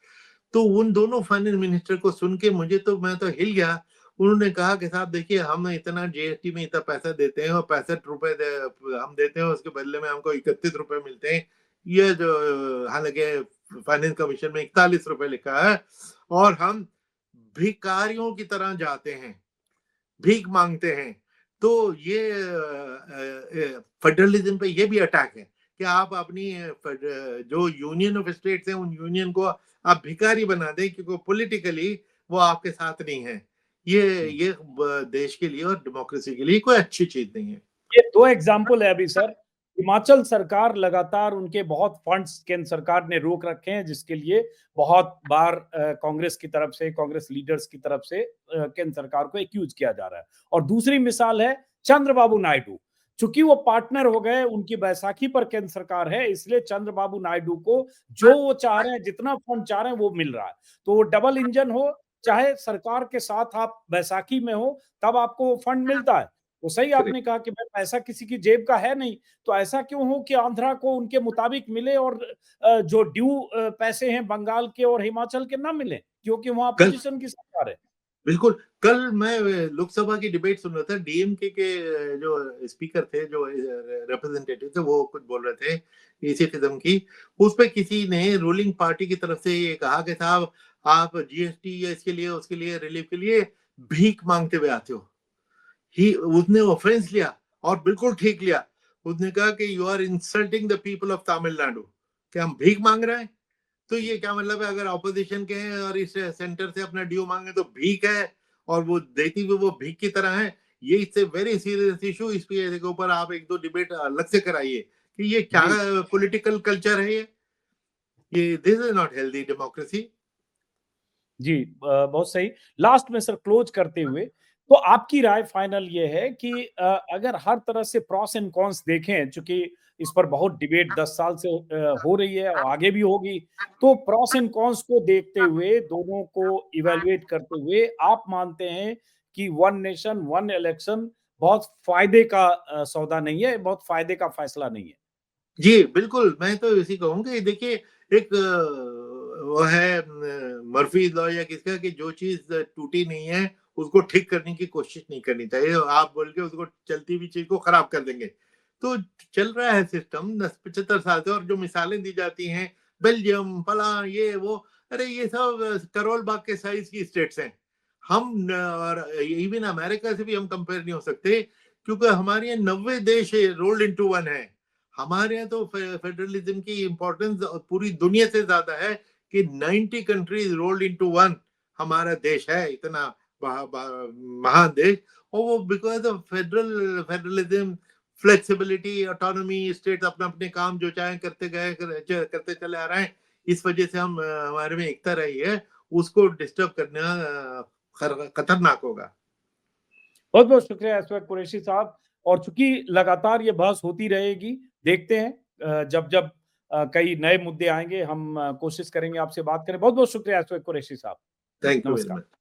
Speaker 2: तो उन दोनों फाइनेंस मिनिस्टर को सुन के मैं तो हिल गया। उन्होंने कहा कि साहब देखिए हम इतना जीएसटी में इतना पैसा देते हैं और 65 रुपए हम देते हैं, उसके बदले में हमको 31 रुपए मिलते हैं। ये जो हालांकि फाइनेंस कमीशन में 41 रुपए लिखा है, और हम भिखारियों की तरह जाते हैं, भीख मांगते हैं। तो ये फेडरलिज्म पे ये भी अटैक है कि आप अपनी जो यूनियन ऑफ स्टेट्स है उन यूनियन को आप भिखारी बना दें क्योंकि पॉलिटिकली वो आपके साथ नहीं है। ये देश के लिए और डेमोक्रेसी के लिए कोई अच्छी चीज नहीं है।
Speaker 1: ये दो एग्जाम्पल है अभी सर। हिमाचल सरकार लगातार उनके बहुत फंड्स केंद्र सरकार ने रोक रखे हैं, जिसके लिए बहुत बार कांग्रेस की तरफ से, कांग्रेस लीडर्स की तरफ से केंद्र सरकार को एक्यूज किया जा रहा है। और दूसरी मिसाल है चंद्रबाबू नायडू। चूंकि वो पार्टनर हो गए, उनकी बैसाखी पर केंद्र सरकार है, इसलिए चंद्रबाबू नायडू को जो वो चाह रहे हैं, जितना फंड चाह रहे हैं वो मिल रहा है। तो वो डबल इंजन हो, चाहे सरकार के साथ आप बैसाखी में हो, तब आपको फंड मिलता है। तो सही आपने कहा कि भाई पैसा किसी की जेब का है नहीं, तो ऐसा क्यों हो कि आंध्रा को उनके मुताबिक मिले और जो ड्यू पैसे हैं बंगाल के और हिमाचल के ना मिले, क्योंकि वहां
Speaker 2: कल
Speaker 1: अपोजिशन की सरकार है।
Speaker 2: बिल्कुल, कल मैं लोकसभा की डिबेट सुन रहा था। डीएमके के जो स्पीकर थे, जो रिप्रेजेंटेटिव थे, वो कुछ बोल रहे थे इसी किस्म की। उस पे किसी ने रूलिंग पार्टी की तरफ से ये कहा कि साहब आप जीएसटी या इसके लिए उसके लिए रिलीफ के लिए भीख मांगते हुए आते हो। ही उसने ऑफेंस लिया और बिल्कुल ठीक लिया। उसने कहा कि you are insulting the people of Tamil Nadu, कि हम भीख मांग रहे हैं। तो ये क्या मतलब है, अगर ऑपोजिशन के हैं और इस सेंटर से अपना ड्यू मांगे तो भीख है, और वो देती हुई वो भीख की तरह है। ये it's a very serious issue. इसके ऊपर आप एक दो डिबेट अलग से कराइए कि ये क्या
Speaker 1: जी
Speaker 2: पॉलिटिकल कल्चर है। ये this is not healthy democracy.
Speaker 1: जी, बहुत सही। लास्ट में सर क्लोज करते हुए, तो आपकी राय फाइनल ये है कि अगर हर तरह से प्रॉस एंड कॉन्स देखें, चूंकि इस पर बहुत डिबेट 10 साल से हो रही है और आगे भी होगी, तो प्रॉस एंड कॉन्स को देखते हुए, दोनों को इवैल्यूएट करते हुए, आप मानते हैं कि वन नेशन वन इलेक्शन बहुत फायदे का सौदा नहीं है, बहुत फायदे का फैसला नहीं है?
Speaker 2: जी, बिल्कुल, मैं तो इसी कहूँगा कि देखिए एक वो है मर्फी लॉ या किसका, कि जो चीज़ टूटी नहीं है, उसको ठीक करने की कोशिश नहीं करनी चाहिए। आप बोल के उसको चलती हुई चीज़ को खराब कर देंगे। तो चल रहा है सिस्टम 10-75 साल से, और जो मिसालें दी जाती हैं, बेल्जियम, फलाँ, ये वो, अरे ये सब करोल बाग के साइज़ की स्टेट्स हैं। हम न और इवन अमेरिका से भी हम कंपेयर नहीं हो सकते, क्योंकि हमारे यहाँ 90 देश रोल्ड इंटू वन है। हमारे यहाँ तो फेडरलिज्म की इंपॉर्टेंस पूरी दुनिया से ज्यादा है कि 90 कंट्रीज रोल्ड इनटू वन हमारा देश है, इतना महान देश। और वो because of federalism, flexibility, autonomy, state अपना अपने काम जो चाहे करते करते चले आ रहे हैं, इस वजह से हम हमारे में एकता रही है, उसको डिस्टर्ब करना खतरनाक होगा।
Speaker 1: बहुत बहुत शुक्रिया अशफाक कुरैशी साहब। और चूंकि लगातार ये बहस होती रहेगी, देखते हैं जब जब कई नए मुद्दे आएंगे हम कोशिश करेंगे आपसे बात करें। बहुत बहुत शुक्रिया अशफाक कुरैशी साहब।
Speaker 2: थैंक यू वेरी
Speaker 1: नमस्कार।
Speaker 2: मच।